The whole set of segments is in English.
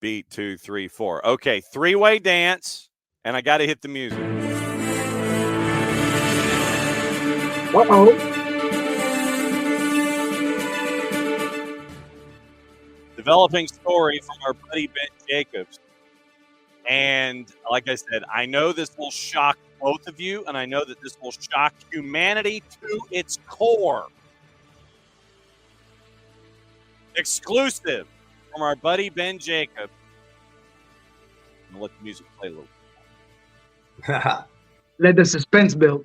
Beat 2, 3, 4. Okay, three-way dance, and I got to hit the music. Uh-oh. Developing story from our buddy Ben Jacobs. And like I said, I know this will shock both of you, and I know that this will shock humanity to its core. Exclusive from our buddy Ben Jacobs. I'm going to let the music play a little bit. Let the suspense build.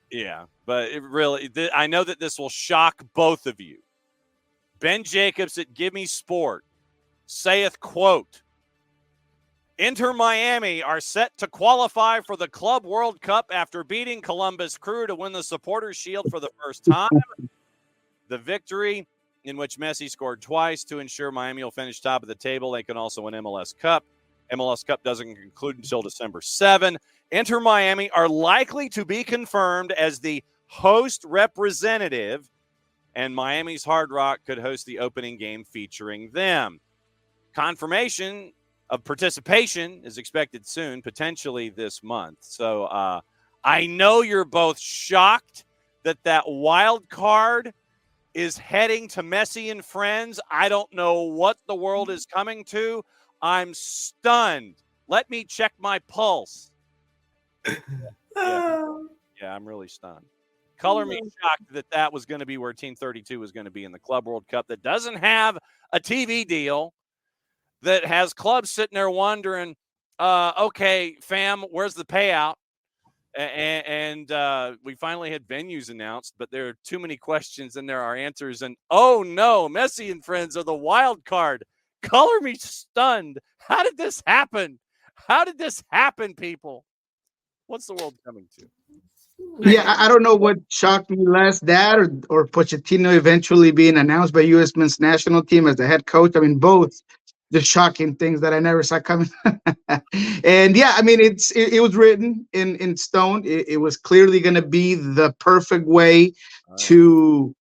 Yeah, but it really, I know that this will shock both of you. Ben Jacobs at Gimme Sport saith, quote, Inter Miami are set to qualify for the Club World Cup after beating Columbus Crew to win the Supporters Shield for the first time. The victory, in which Messi scored twice to ensure Miami will finish top of the table. They can also win MLS Cup. MLS Cup doesn't conclude until December 7. Inter Miami are likely to be confirmed as the host representative, and Miami's Hard Rock could host the opening game featuring them. Confirmation of participation is expected soon, potentially this month. So I know you're both shocked that wild card is heading to Messi and friends. I don't know what the world is coming to. I'm stunned. Let me check my pulse. Yeah, I'm really stunned. Color me shocked that was going to be where Team 32 was going to be in the Club World Cup that doesn't have a TV deal, that has clubs sitting there wondering, okay, fam, where's the payout? And we finally had venues announced, but there are too many questions and there are answers. And, oh, no, Messi and friends are the wild card. Color me stunned. How did this happen? How did this happen, people? What's the world coming to? Yeah, I don't know what shocked me less, that or Pochettino eventually being announced by U.S. men's national team as the head coach. I mean, both the shocking things that I never saw coming. And yeah, I mean, it was written in stone. It was clearly going to be the perfect way to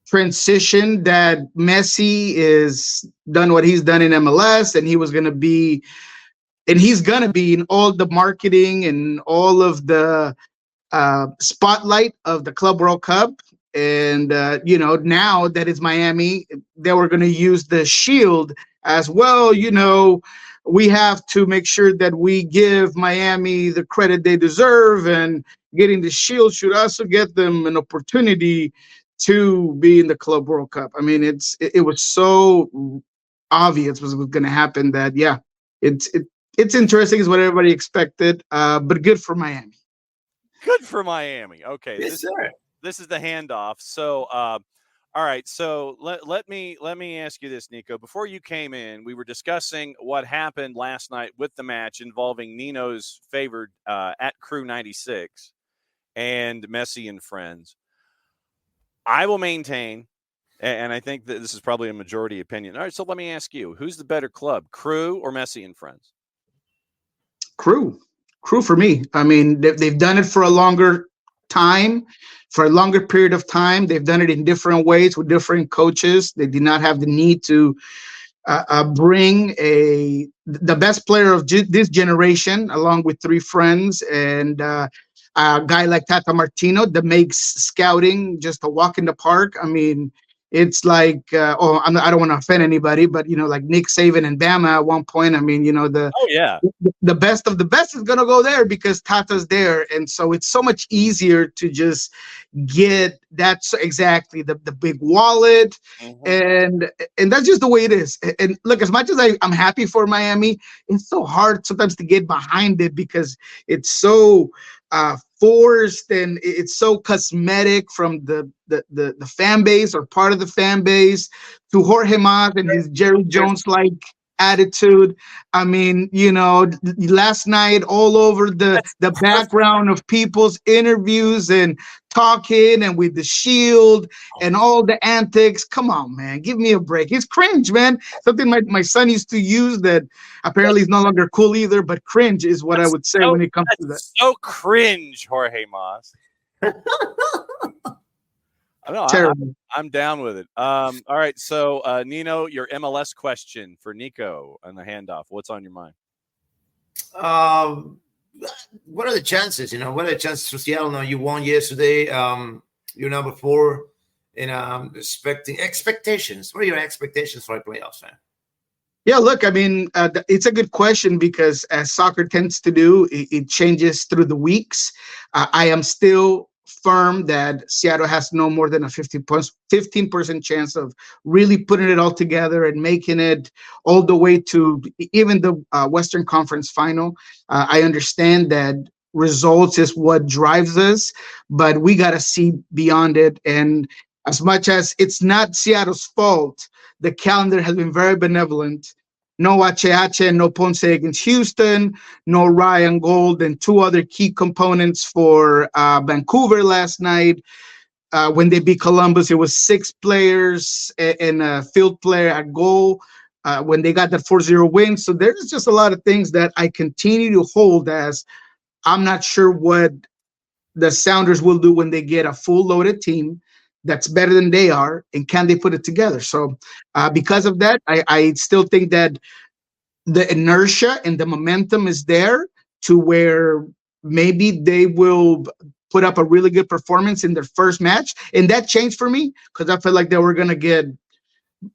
transition that Messi is done what he's done in MLS, and he was going to be, and he's going to be in all the marketing and all of the spotlight of the Club World Cup. And, now that it's Miami, they were going to use the shield as well. We have to make sure that we give Miami the credit they deserve, and getting the shield should also get them an opportunity to be in the Club World Cup. I mean, it was so obvious was going to happen that, yeah, it's interesting. It's what everybody expected, but good for Miami. Good for Miami. Okay. Yes, sir. This is the handoff. So, all right. So let me ask you this, Niko. Before you came in, we were discussing what happened last night with the match involving Nino's favored at Crew 96 and Messi and friends. I will maintain, and I think that this is probably a majority opinion. All right. So let me ask you, who's the better club, Crew or Messi and friends? Crew for me. I mean, they've done it for a longer time, for a longer period of time. They've done it in different ways with different coaches. They did not have the need to bring the best player of this generation along with three friends and a guy like Tata Martino that makes scouting just a walk in the park. I mean, it's like, I don't want to offend anybody, but, like Nick Saban and Bama at one point, I mean, the best of the best is going to go there because Tata's there. And so it's so much easier to just get that's exactly the big wallet. Mm-hmm. And that's just the way it is. And look, as much as I'm happy for Miami, it's so hard sometimes to get behind it because it's so forced and it's so cosmetic from the fan base or part of the fan base to Jorge Mas and his Jerry Jones-like attitude. I mean, last night all over the background of people's interviews and talking and with the shield and all the antics. Come on, man, give me a break. It's cringe, man. Something my son used to use that apparently is no longer cool either, but cringe is what I would say when it comes to that. So cringe, Jorge Mas. I know. Terrible. I'm down with it. All right. So, Nino, your MLS question for Niko on the handoff. What's on your mind? Um, what are the chances? What are the chances for Seattle? Now you won yesterday. You're number 4, and expectations. What are your expectations for a playoffs, man? Yeah, look, I mean, it's a good question because as soccer tends to do, it changes through the weeks. I am still firm that Seattle has no more than a 15% chance of really putting it all together and making it all the way to even the Western Conference final. I understand that results is what drives us, but we got to see beyond it. And as much as it's not Seattle's fault, the calendar has been very benevolent. No HH, no Ponce against Houston, no Ryan Gold, and 2 other key components for Vancouver last night. When they beat Columbus, it was 6 players and a field player at goal when they got that 4-0 win. So there's just a lot of things that I continue to hold as I'm not sure what the Sounders will do when they get a full loaded team that's better than they are, and can they put it together? So because of that, I still think that the inertia and the momentum is there to where maybe they will put up a really good performance in their first match. And that changed for me because I felt like they were going to get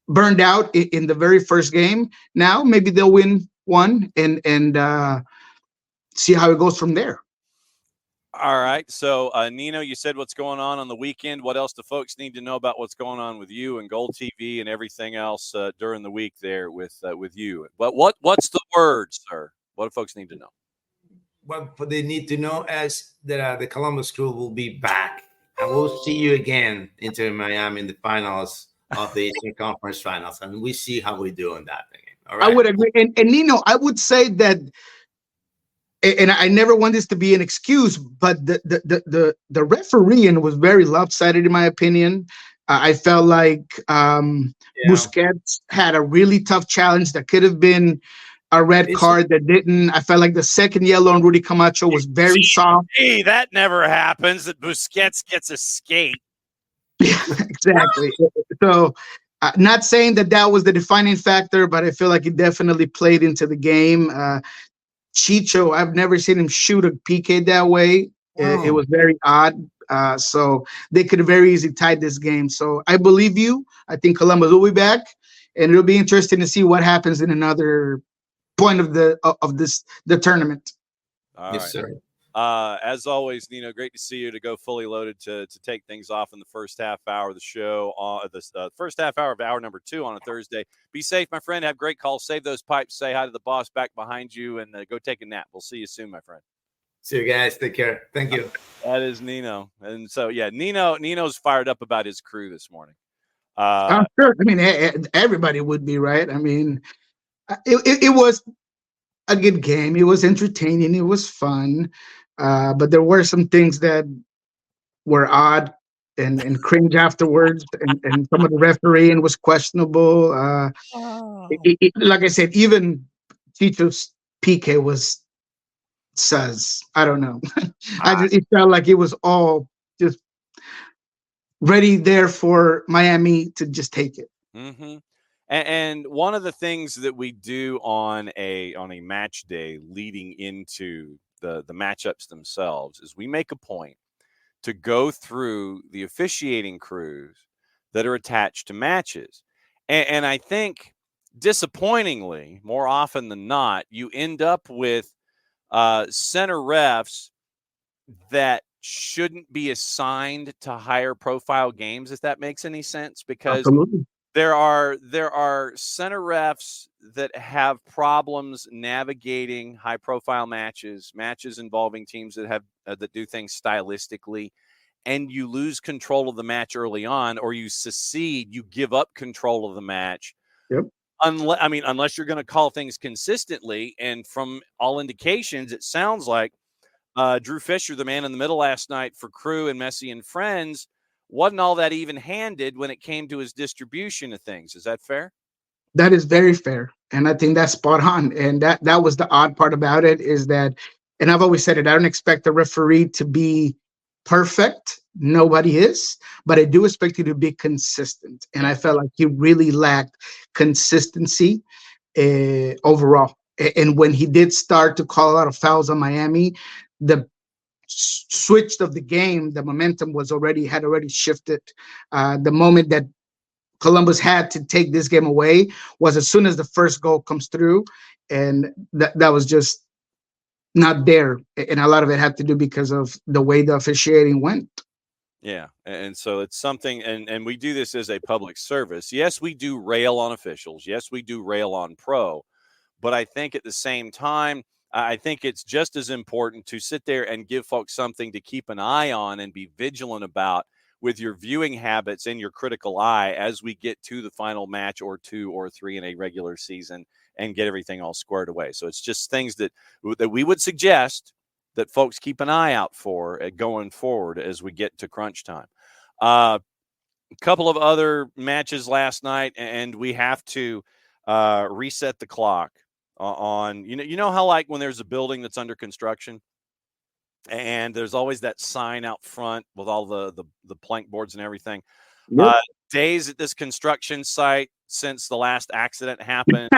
burned out in the very first game. Now maybe they'll win one and see how it goes from there. All right. So, Nino, you said what's going on the weekend. What else do folks need to know about what's going on with you and Gold TV and everything else during the week there with you? But what's the word, sir? What do folks need to know? What they need to know is that the Columbus Crew will be back, and we'll see you again into Miami in the finals of the Eastern Conference Finals, and we see how we do in that thing. All right. I would agree, and Nino, I would say that. And I never want this to be an excuse, but the refereeing was very lopsided in my opinion. I felt like Busquets had a really tough challenge that could have been a red card that didn't. I felt like the second yellow on Rudy Camacho was very soft. Hey, that never happens, that Busquets gets a skate. Yeah, exactly. So not saying that was the defining factor, but I feel like it definitely played into the game. Chicho, I've never seen him shoot a PK that way. Oh. It was very odd. So they could have very easily tied this game. So I believe you. I think Columbus will be back, and it'll be interesting to see what happens in another point of the tournament. All right. Sir. As always, Nino, great to see you to go fully loaded to take things off in the first half hour of the show, the first half hour of hour number 2 on a Thursday. Be safe, my friend. Have great calls. Save those pipes. Say hi to the boss back behind you, and go take a nap. We'll see you soon, my friend. See you guys. Take care. Thank you. That is Nino. And so, yeah, Nino's fired up about his crew this morning. I'm sure. I mean, everybody would be, right? I mean, it was a good game. It was entertaining. It was fun. But there were some things that were odd and cringe afterwards, and some of the refereeing was questionable. Like I said, even Chicho's PK was sus. I don't know. It felt like it was all just ready there for Miami to just take it. Mm-hmm. And one of the things that we do on a match day leading into the matchups themselves is we make a point to go through the officiating crews that are attached to matches. And I think disappointingly, more often than not, you end up with center refs that shouldn't be assigned to higher profile games, if that makes any sense, because Absolutely. There are center refs that have problems navigating high-profile matches involving teams that have that do things stylistically, and you lose control of the match early on, or you secede, you give up control of the match. Yep. Unless you're going to call things consistently, and from all indications, it sounds like Drew Fisher, the man in the middle last night for Crew and Messi and Friends, wasn't all that even-handed when it came to his distribution of things. Is that fair? That is very fair, and I think that's spot on. And that was the odd part about it is that, and I've always said it, I don't expect the referee to be perfect, nobody is, but I do expect you to be consistent. And I felt like he really lacked consistency overall. And when he did start to call a lot of fouls on Miami, the switch of the game, the momentum had already shifted. The moment that Columbus had to take this game away was as soon as the first goal comes through, and that was just not there. And a lot of it had to do because of the way the officiating went. Yeah, and so it's something, and we do this as a public service. Yes, we do rail on officials. Yes, we do rail on pro. But I think at the same time, I think it's just as important to sit there and give folks something to keep an eye on and be vigilant about with your viewing habits and your critical eye as we get to the final match or 2 or 3 in a regular season and get everything all squared away. So it's just things that we would suggest that folks keep an eye out for going forward as we get to crunch time. A couple of other matches last night, and we have to reset the clock on, you know how like when there's a building that's under construction and there's always that sign out front with all the plank boards and everything. Yep. Days at this construction site since the last accident happened,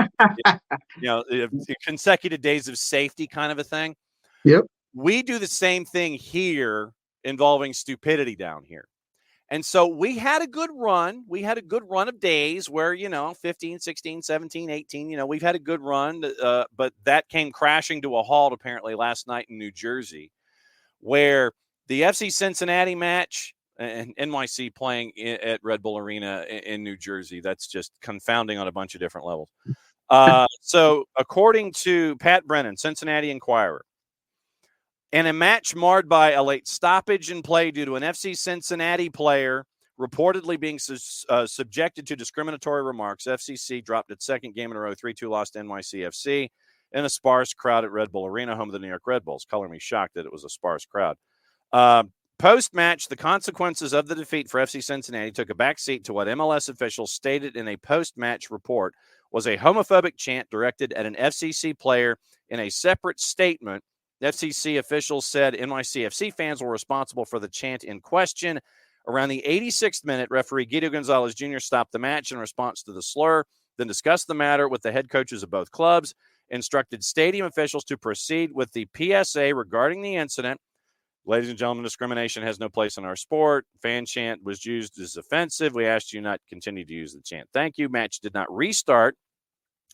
consecutive days of safety kind of a thing. Yep. We do the same thing here involving stupidity down here. And so we had a good run. We had a good run of days where, 15, 16, 17, 18, we've had a good run. But that came crashing to a halt apparently last night in New Jersey, where the FC Cincinnati match and NYC playing at Red Bull Arena in New Jersey, that's just confounding on a bunch of different levels. So according to Pat Brennan, Cincinnati Enquirer, in a match marred by a late stoppage in play due to an FC Cincinnati player reportedly being subjected to discriminatory remarks, FCC dropped its second game in a row, 3-2 loss to NYCFC in a sparse crowd at Red Bull Arena, home of the New York Red Bulls. Color me shocked that it was a sparse crowd. Post-match, the consequences of the defeat for FC Cincinnati took a backseat to what MLS officials stated in a post-match report was a homophobic chant directed at an FCC player. In a separate statement, FCC officials said NYCFC fans were responsible for the chant in question. Around the 86th minute, referee Guido Gonzalez Jr. stopped the match in response to the slur, then discussed the matter with the head coaches of both clubs, instructed stadium officials to proceed with the PSA regarding the incident. Ladies and gentlemen, discrimination has no place in our sport. Fan chant was used as offensive. We asked you not to continue to use the chant. Thank you. Match did not restart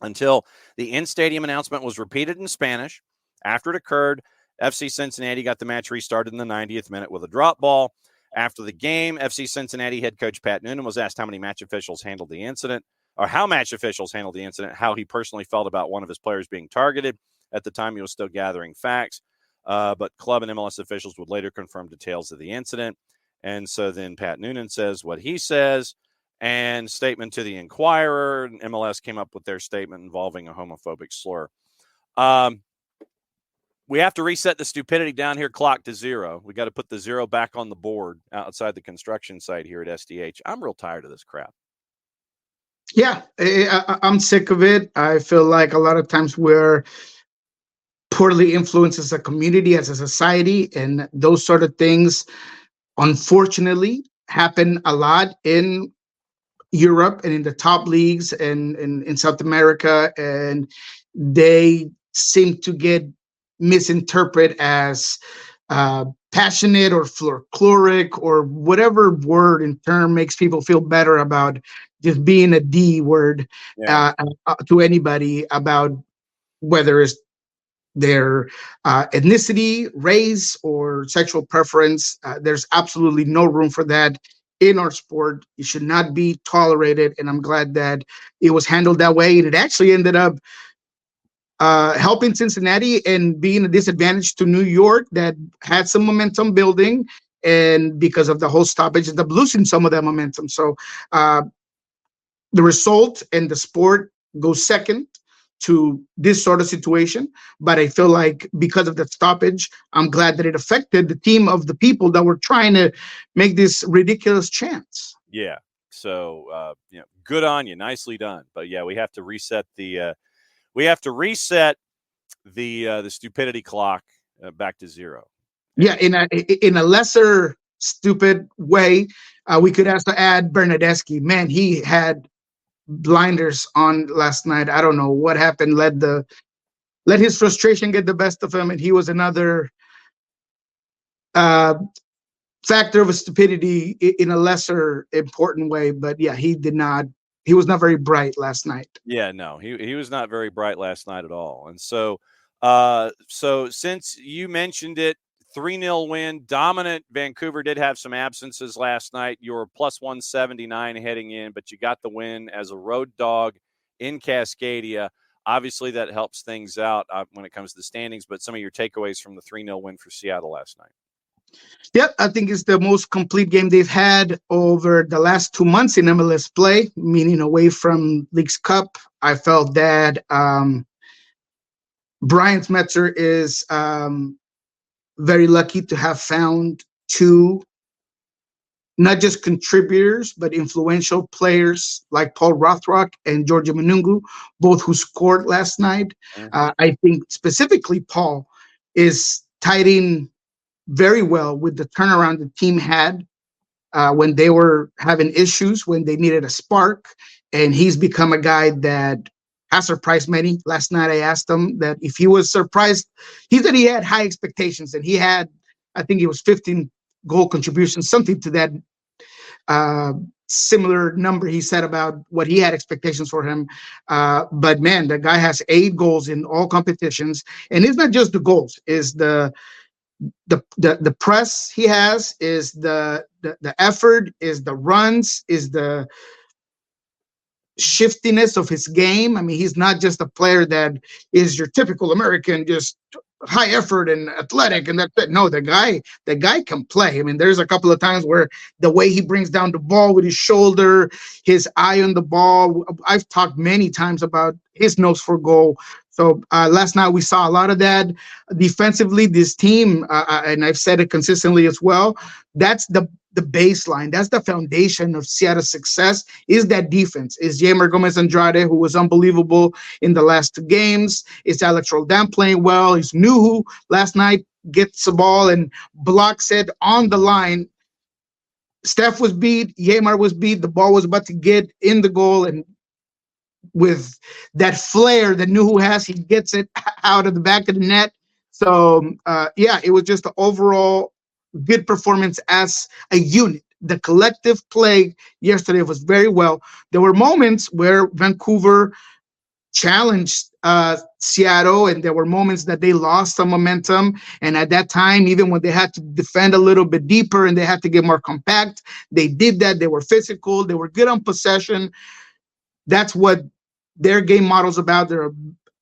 until the in-stadium announcement was repeated in Spanish. After it occurred, FC Cincinnati got the match restarted in the 90th minute with a drop ball. After the game, FC Cincinnati head coach Pat Noonan was asked how match officials handled the incident, how he personally felt about one of his players being targeted. At the time, he was still gathering facts, but club and MLS officials would later confirm details of the incident. And so then Pat Noonan says what he says, and statement to the Enquirer. MLS came up with their statement involving a homophobic slur. We have to reset the stupidity down here clock to 0. We got to put the 0 back on the board outside the construction site here at SDH. I'm real tired of this crap. Yeah, I'm sick of it. I feel like a lot of times we're poorly influenced as a community, as a society, and those sort of things, unfortunately, happen a lot in Europe and in the top leagues and in South America, and they seem to get misinterpreted as passionate or folkloric or whatever word and term makes people feel better about just being a D word to anybody about whether it's their ethnicity, race, or sexual preference. There's absolutely no room for that in our sport. It should not be tolerated, and I'm glad that it was handled that way. And it actually ended up helping Cincinnati and being a disadvantage to New York that had some momentum building, and because of the whole stoppage, ended up losing some of that momentum. So the result and the sport goes second to this sort of situation. But I feel like because of the stoppage, I'm glad that it affected the team of the people that were trying to make this ridiculous chance. Yeah. So, good on you. Nicely done. But yeah, we have to reset the stupidity clock back to 0. Yeah, in a lesser stupid way. We could also add Bernadeschi. Man, he had blinders on last night. I don't know what happened. Let his frustration get the best of him, and he was another factor of stupidity in a lesser important way. But yeah, he was not very bright last night. Yeah, no, he was not very bright last night at all. And so since you mentioned it, 3-0 win, dominant. Vancouver did have some absences last night. You were plus 179 heading in, but you got the win as a road dog in Cascadia. Obviously, that helps things out when it comes to the standings, but some of your takeaways from the 3-0 win for Seattle last night. Yep, I think it's the most complete game they've had over the last 2 months in MLS play, meaning away from Leagues Cup. I felt that Brian Smetzer is very lucky to have found two not just contributors, but influential players like Paul Rothrock and Georgia Manungu, both who scored last night. Mm-hmm. I think specifically Paul is tied in very well with the turnaround the team had when they were having issues, when they needed a spark. And he's become a guy that has surprised many. Last night I asked him that if he was surprised. He said he had high expectations, and he had, I think it was 15 goal contributions, something to that similar number he said about what he had expectations for him. But man, the guy has 8 goals in all competitions, and it's not just the goals, is the press he has, is the effort, is the runs, is the shiftiness of his game. I mean, he's not just a player that is your typical American, just high effort and athletic and that's it. No, the guy can play. I mean, there's a couple of times where the way he brings down the ball with his shoulder, his eye on the ball. I've talked many times about his nose for goal. So last night we saw a lot of that. Defensively, this team, and I've said it consistently as well, that's the baseline. That's the foundation of Seattle's success, is that defense. Is Yemer Gomez-Andrade, who was unbelievable in the last 2 games. Is Alex Roldan playing well. Is Nuhu last night gets the ball and blocks it on the line. Steph was beat. Yemer was beat. The ball was about to get in the goal, and with that flair that Nuhu has, he gets it out of the back of the net. So, it was just an overall good performance as a unit. The collective play yesterday was very well. There were moments where Vancouver challenged Seattle, and there were moments that they lost some momentum. And at that time, even when they had to defend a little bit deeper and they had to get more compact, they did that. They were physical. They were good on possession. That's what their game model's about. They're a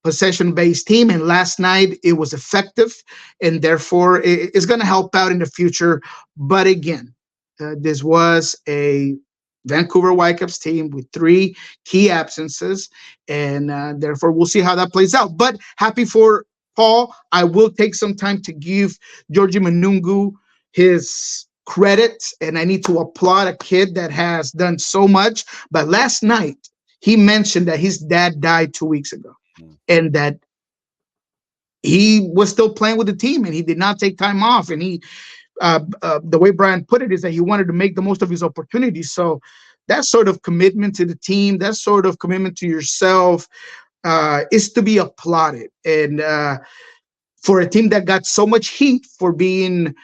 possession-based team, and last night it was effective, and therefore it's going to help out in the future. But again, this was a Vancouver Whitecaps team with 3 key absences, and therefore we'll see how that plays out. But happy for Paul. I will take some time to give Georgie Manungu his credit, and I need to applaud a kid that has done so much. But last night, he mentioned that his dad died 2 weeks ago, and that he was still playing with the team and he did not take time off. And he, the way Brian put it is that he wanted to make the most of his opportunities. So that sort of commitment to the team, that sort of commitment to yourself is to be applauded. And for a team that got so much heat for being,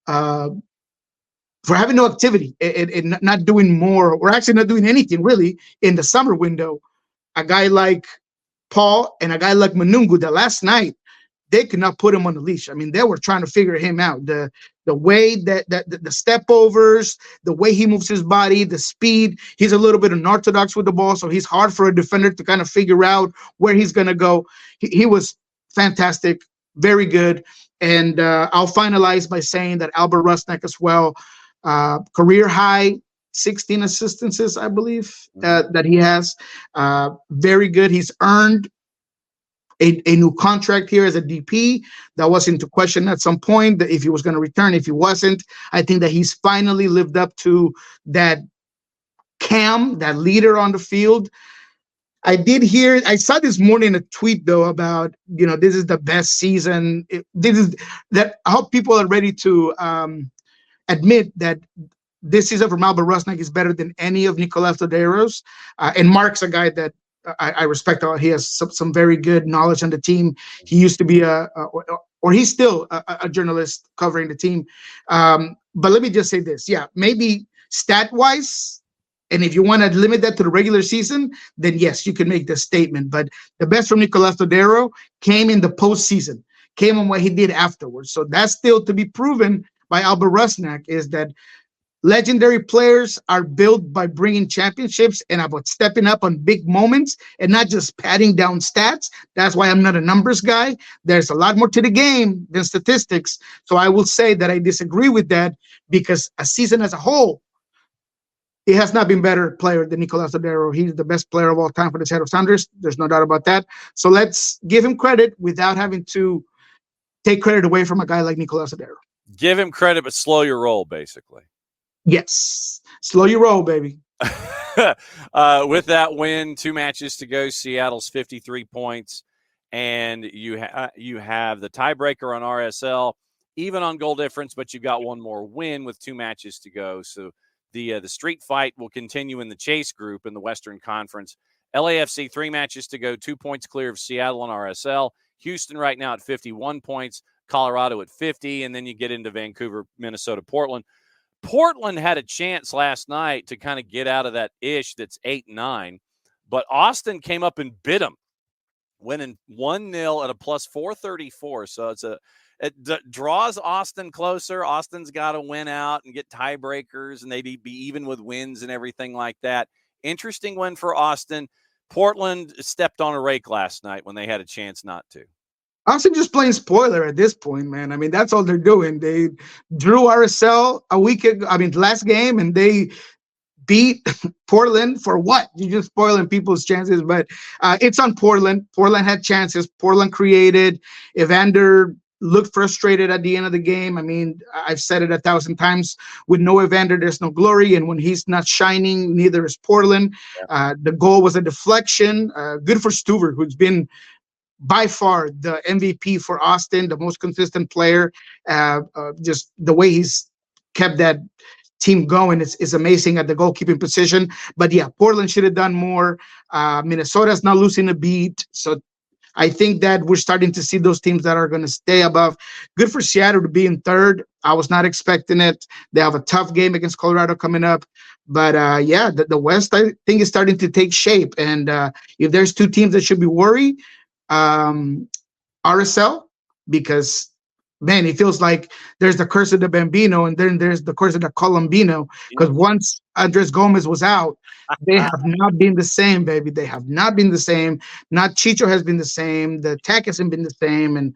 for having no activity and not doing more, or actually not doing anything really in the summer window, a guy like Paul and a guy like Manungu, that last night they could not put him on the leash. I mean, they were trying to figure him out. The way that the step overs, the way he moves his body, the speed. He's a little bit unorthodox with the ball, so he's hard for a defender to kind of figure out where he's going to go. He was fantastic, very good. And I'll finalize by saying that Albert Rusnak as well, career high 16 assistances, I believe, that he has. Very good. He's earned a new contract here as a DP. That was into question at some point, that if he was going to return. If he wasn't, I think that he's finally lived up to that cam, that leader on the field. I saw this morning a tweet though about, this is the best season. I hope people are ready to admit that this season from Albert Rusnak is better than any of Nicolas Lodero's. And Mark's a guy that I respect. He has some very good knowledge on the team. He used to be or he's still a journalist covering the team. But let me just say this. Yeah, maybe stat-wise, and if you want to limit that to the regular season, then yes, you can make this statement. But the best from Nicolas Lodero came in the postseason, came on what he did afterwards. So that's still to be proven by Albert Rusnak, is that legendary players are built by bringing championships and about stepping up on big moments and not just patting down stats. That's why I'm not a numbers guy. There's a lot more to the game than statistics. So I will say that I disagree with that, because a season as a whole, he has not been better player than Nicolas Lodero. He's the best player of all time for the Seattle Sounders. There's no doubt about that. So let's give him credit without having to take credit away from a guy like Nicolas Lodero. Give him credit, but slow your roll, basically. Yes. Slow your roll, baby. With that win, 2 matches to go, Seattle's 53 points, and you have the tiebreaker on RSL, even on goal difference, but you've got one more win with 2 matches to go. So the street fight will continue in the Chase group in the Western Conference. LAFC, 3 matches to go, 2 points clear of Seattle on RSL. Houston right now at 51 points, Colorado at 50, and then you get into Vancouver, Minnesota, Portland. Portland had a chance last night to kind of get out of that ish that's 8-9, but Austin came up and bit them, winning 1-0 at a plus 434. So it draws Austin closer. Austin's got to win out and get tiebreakers, and they'd be even with wins and everything like that. Interesting win for Austin. Portland stepped on a rake last night when they had a chance not to. Austin just playing spoiler at this point, man. I mean, that's all they're doing. They drew RSL last game, and they beat Portland for what? You're just spoiling people's chances, but it's on Portland. Portland had chances. Portland created. Evander looked frustrated at the end of the game. I mean, I've said it 1,000 times. With no Evander, there's no glory, and when he's not shining, neither is Portland. Yeah. The goal was a deflection. Good for Stuver, who's been by far the MVP for Austin, the most consistent player. Just the way he's kept that team going is amazing at the goalkeeping position. But yeah, Portland should have done more. Minnesota's not losing a beat. So I think that we're starting to see those teams that are going to stay above. Good for Seattle to be in third. I was not expecting it. They have a tough game against Colorado coming up. But the West, I think, is starting to take shape. And if there's 2 teams that should be worried, RSL, because man, it feels like there's the curse of the Bambino, and then there's the curse of the Colombino, because once Andres Gomez was out, they have not been the same, baby. They have not been the same. Not Chicho has been the same. The attack hasn't been the same, and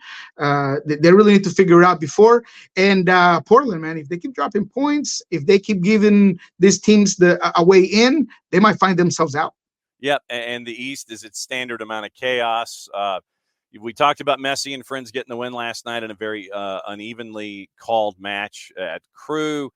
they really need to figure it out before. And Portland, man, if they keep dropping points, if they keep giving these teams a way in, they might find themselves out. Yep, and the East is its standard amount of chaos. We talked about Messi and friends getting the win last night in a very unevenly called match at Crew.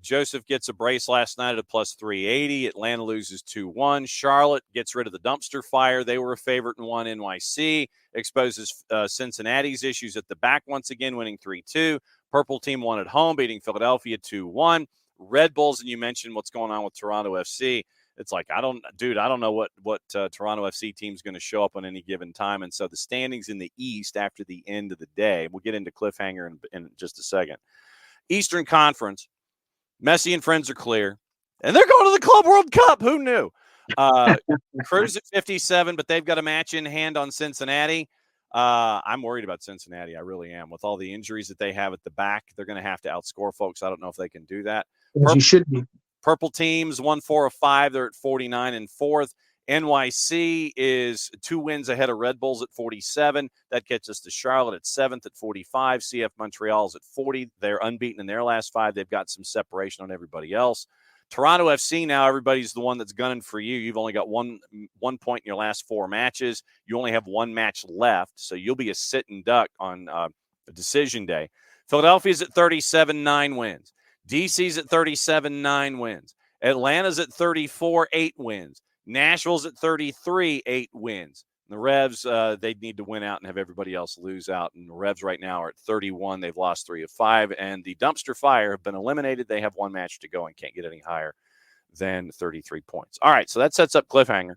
Joseph gets a brace last night at a plus 380. Atlanta loses 2-1. Charlotte gets rid of the dumpster fire. They were a favorite and won. NYC exposes Cincinnati's issues at the back once again, winning 3-2. Purple team won at home, beating Philadelphia 2-1. Red Bulls, and you mentioned what's going on with Toronto FC. It's like, I don't know what Toronto FC team's going to show up on any given time. And so the standings in the East after the end of the day, we'll get into cliffhanger in just a second. Eastern Conference, Messi and friends are clear, and they're going to the Club World Cup. Who knew? Cruz at 57, but they've got a match in hand on Cincinnati. I'm worried about Cincinnati. I really am. With all the injuries that they have at the back, they're going to have to outscore folks. I don't know if they can do that. You should be. Purple teams, 1-4 of 5. They're at 49 and 4th. NYC is 2 wins ahead of Red Bulls at 47. That gets us to Charlotte at 7th at 45. CF Montreal's at 40. They're unbeaten in their last 5. They've got some separation on everybody else. Toronto FC, now everybody's the one that's gunning for you. You've only got one point in your last 4 matches. You only have 1 match left, so you'll be a sitting duck on the decision day. Philadelphia's at 37, 9 wins. DC's at 37, 9 wins. Atlanta's at 34, 8 wins. Nashville's at 33, 8 wins. The Revs, they need to win out and have everybody else lose out. And the Revs right now are at 31. They've lost 3 of 5. And the Dumpster Fire have been eliminated. They have 1 match to go and can't get any higher than 33 points. All right, so that sets up cliffhanger.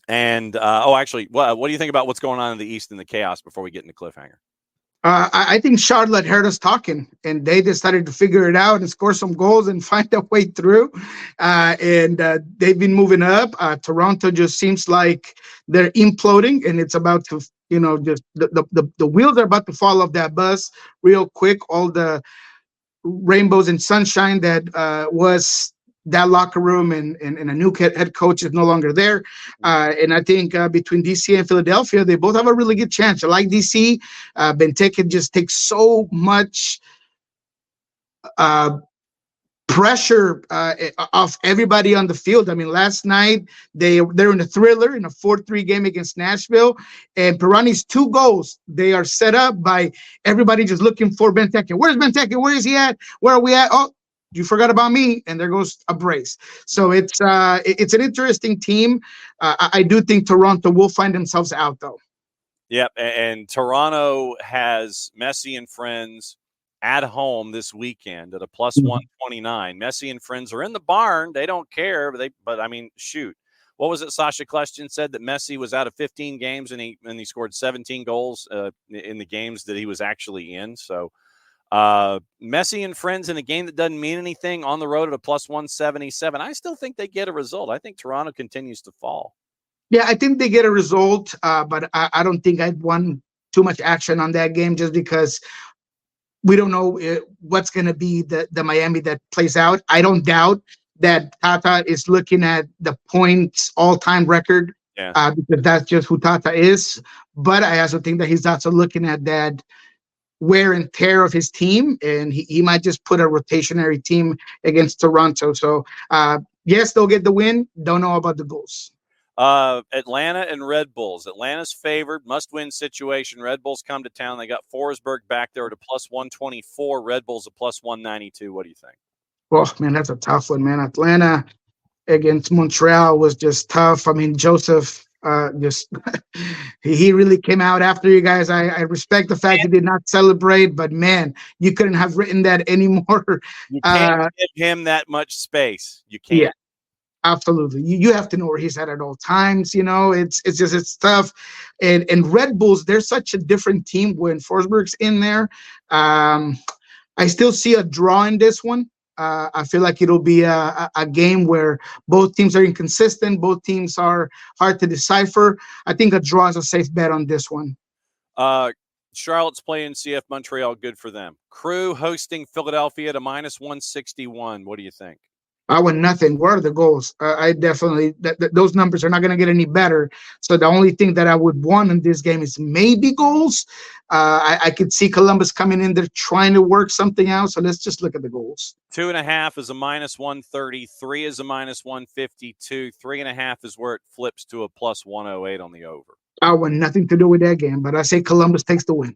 And, actually, what do you think about what's going on in the East and the chaos before we get into cliffhanger? I think Charlotte heard us talking, and they decided to figure it out and score some goals and find their way through. And they've been moving up. Toronto just seems like they're imploding, and it's about to, just the wheels are about to fall off that bus real quick. All the rainbows and sunshine that was that locker room and a new head coach is no longer there. And I think between DC and Philadelphia, they both have a really good chance. I like DC. Benteke just takes so much pressure off everybody on the field. I mean, last night they're in a thriller in a 4-3 game against Nashville, and Pirani's 2 goals, they are set up by everybody just looking for Benteke. Where's Benteke? Where is he at? Where are we at? Oh, you forgot about me, and there goes a brace. So it's an interesting team. I do think Toronto will find themselves out, though. Yep, and Toronto has Messi and friends at home this weekend at a plus 129. Messi and friends are in the barn. They don't care, but I mean, shoot. What was it Sasha Kleston said, that Messi was out of 15 games and he scored 17 goals in the games that he was actually in. So Messi and friends in a game that doesn't mean anything on the road at a plus 177. I still think they get a result. I think Toronto continues to fall. Yeah, I think they get a result, but I don't think I'd want too much action on that game just because we don't know what's going to be the Miami that plays out. I don't doubt that Tata is looking at the points all-time record because that's just who Tata is. But I also think that he's also looking at that wear and tear of his team, and he might just put a rotationary team against Toronto. So, yes, they'll get the win. Don't know about the goals. Atlanta and Red Bulls. Atlanta's favored, must-win situation. Red Bulls come to town. They got Forsberg back there at a plus 124. Red Bulls a plus 192. What do you think? Oh, man, that's a tough one, man. Atlanta against Montreal was just tough. I mean, Joseph he really came out after you guys. I respect the fact he did not celebrate, but man, you couldn't have written that anymore. You can't give him that much space. You can't. Yeah, absolutely. You have to know where he's at all times. It's tough. And Red Bulls, they're such a different team when Forsberg's in there. I still see a draw in this one. I feel like it'll be a game where both teams are inconsistent. Both teams are hard to decipher. I think a draw is a safe bet on this one. Charlotte's playing CF Montreal. Good for them. Crew hosting Philadelphia at a minus 161. What do you think? I win nothing. What are the goals? I definitely those numbers are not going to get any better. So the only thing that I would want in this game is maybe goals. I could see Columbus coming in there trying to work something out. So let's just look at the goals. 2.5 is a minus 130. 3 is a minus 152. 3.5 is where it flips to a plus 108 on the over. I want nothing to do with that game, but I say Columbus takes the win.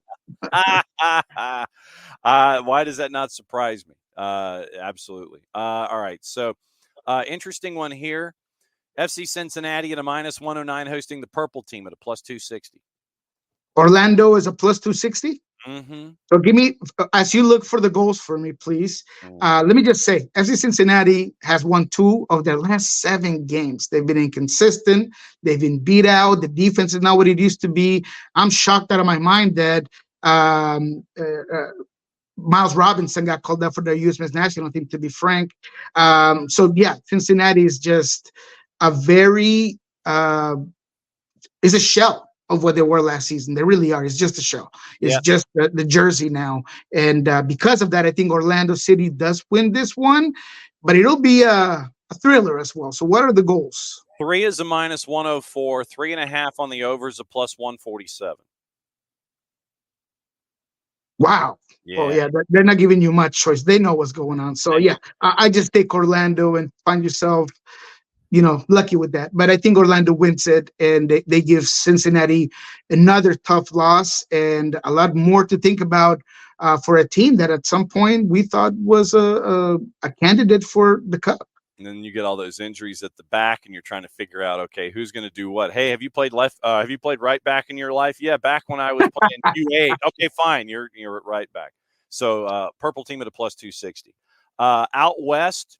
Why does that not surprise me? Absolutely. All right. So, interesting one here. FC Cincinnati at a minus 109 hosting the Purple team at a plus 260. Orlando is a plus 260. Mm-hmm. So give me, as you look for the goals for me, please. Let me just say, FC Cincinnati has won 2 of their last 7 games. They've been inconsistent. They've been beat out. The defense is not what it used to be. I'm shocked out of my mind that Miles Robinson got called up for the U.S. men's national team, to be frank. So, yeah, Cincinnati is just a very is a shell of what they were last season. They really are. It's just a shell. It's just the jersey now. And because of that, I think Orlando City does win this one, but it'll be a thriller as well. So what are the goals? 3 is a minus 104. 3.5 on the over is a plus 147. Wow. Yeah. Oh, yeah. They're not giving you much choice. They know what's going on. So, yeah, I just take Orlando and find yourself, lucky with that. But I think Orlando wins it, and they give Cincinnati another tough loss and a lot more to think about for a team that at some point we thought was a candidate for the Cup. And then you get all those injuries at the back, and you're trying to figure out, okay, who's going to do what? Hey, have you played left? Have you played right back in your life? Yeah, back when I was playing U8. Okay, fine, you're at right back. So purple team at a plus 260. Out west,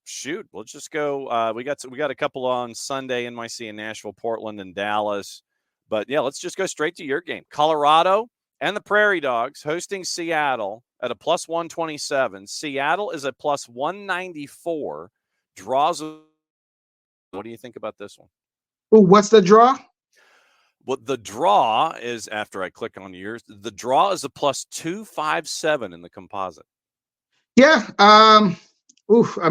shoot, let's just go. We got a couple on Sunday, NYC and Nashville, Portland and Dallas. But yeah, let's just go straight to your game. Colorado and the Prairie Dogs hosting Seattle at a plus 127. Seattle is a plus 194. Draws. What do you think about this one? Ooh, what's the draw? Well, the draw is, after I click on yours, the draw is a plus 257 in the composite. Yeah. I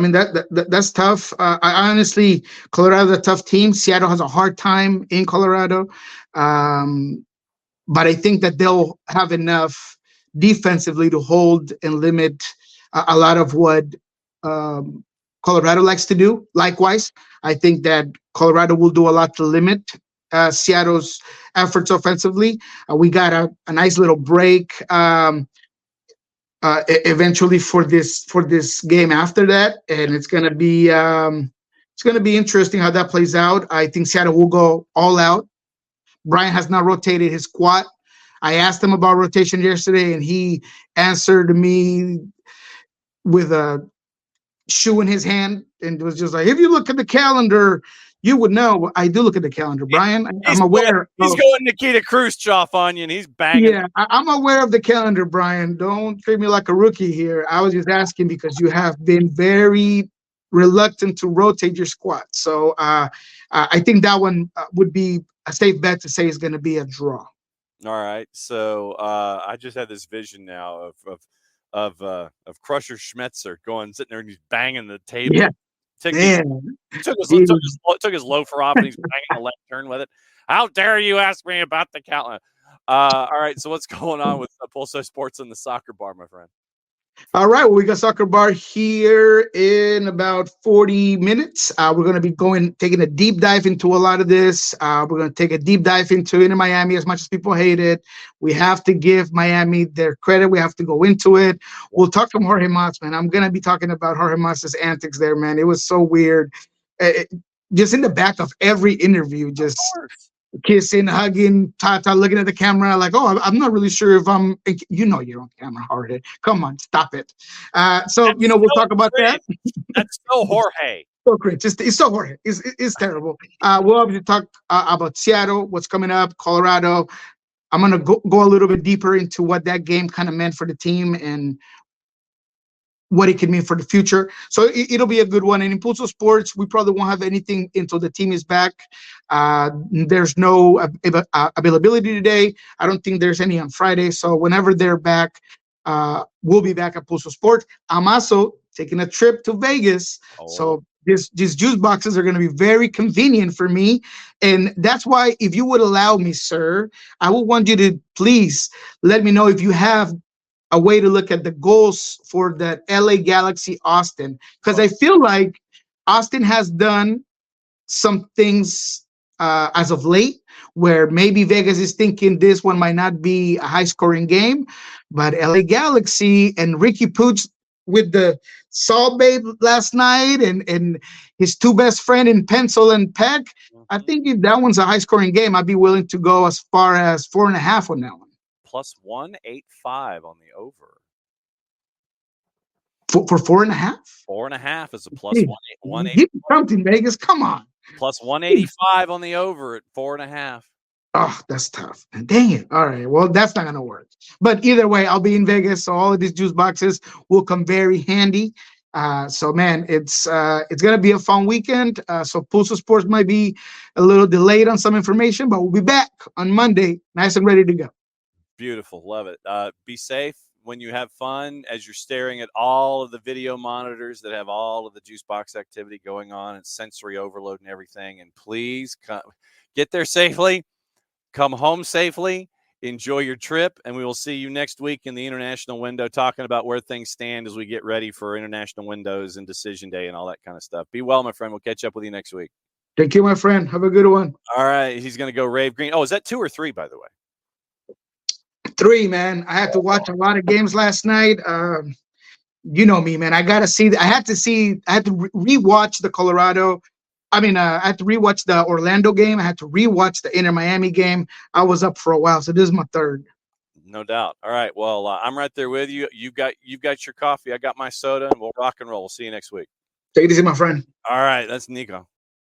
mean, that's tough. I honestly, Colorado's a tough team. Seattle has a hard time in Colorado. But I think that they'll have enough defensively to hold and limit a lot of what Colorado likes to do. Likewise, I think that Colorado will do a lot to limit Seattle's efforts offensively. We got a nice little break eventually for this game after that, and it's gonna be interesting how that plays out. I think Seattle will go all out. Brian has not rotated his squad. I asked him about rotation yesterday, and he answered me with a shoe in his hand and was just like, if you look at the calendar, you would know. I do look at the calendar, Brian. I'm aware. He's going Nikita Khrushchev on you, and he's banging. Yeah, I'm aware of the calendar, Brian. Don't treat me like a rookie here. I was just asking because you have been very reluctant to rotate your squad. So I think that one would be a safe bet to say is going to be a draw. All right. So I just had this vision now of Crusher Schmetzer sitting there and he's banging the table. Yeah. Took his loafer off and he's banging the left turn with it. How dare you ask me about the calendar? All right. So what's going on with Pulso Sports and the soccer bar, my friend? All right, well, we got Soccer Bar here in about 40 minutes. We're going to be taking a deep dive into a lot of this. We're going to take a deep dive into Inter Miami. As much as people hate it, we have to give Miami their credit. We have to go into it. We'll talk to Jorge Mas, man. I'm going to be talking about Jorge Mas's antics there, man. It was so weird. Just in the back of every interview, just kissing, hugging, Tata looking at the camera like, oh, I'm not really sure if I'm, you're on camera, Jorge. Come on, stop it. We'll talk about that. That's so Jorge. So great. It's so Jorge. It's terrible. We'll obviously talk about Seattle, what's coming up, Colorado. I'm going to go a little bit deeper into what that game kind of meant for the team and what it can mean for the future. So it'll be a good one. And in Pulso Sports, we probably won't have anything until the team is back. There's no availability today. I don't think there's any on Friday. So whenever they're back, we'll be back at Pulso Sports. I'm also taking a trip to Vegas. Oh. So these juice boxes are going to be very convenient for me. And that's why, if you would allow me, sir, I would want you to please let me know if you have a way to look at the goals for the LA Galaxy Austin, because I feel like Austin has done some things as of late where maybe Vegas is thinking this one might not be a high scoring game, but LA Galaxy and Ricky Puig with the Salt Babe last night and his two best friend in Pencil and Peck, I think if that one's a high scoring game, I'd be willing to go as far as 4.5 on that one. Plus 185 on the over. For 4.5? 4.5 is a plus 180. Give me something, Vegas. Come on. Plus 185 on the over at 4.5. Oh, that's tough. Dang it. All right. Well, that's not going to work. But either way, I'll be in Vegas, so all of these juice boxes will come very handy. So, man, it's going to be a fun weekend. So Pulso Sports might be a little delayed on some information, but we'll be back on Monday, nice and ready to go. Beautiful. Love it. Be safe when you have fun as you're staring at all of the video monitors that have all of the juice box activity going on and sensory overload and everything. And please get there safely, come home safely, enjoy your trip, and we will see you next week in the international window talking about where things stand as we get ready for international windows and decision day and all that kind of stuff. Be well, my friend. We'll catch up with you next week. Thank you, my friend. Have a good one. All right. He's going to go Rave Green. Oh, is that 2 or 3, by the way? 3, man. I had to watch a lot of games last night. you know me, man. I gotta see. I had to rewatch the Colorado. I had to rewatch the Orlando game. I had to rewatch the Inter Miami game. I was up for a while, so this is my third. No doubt. All right. Well, I'm right there with you. You've got your coffee. I got my soda, and we'll rock and roll. We'll see you next week. Take it easy, my friend. All right. That's Niko.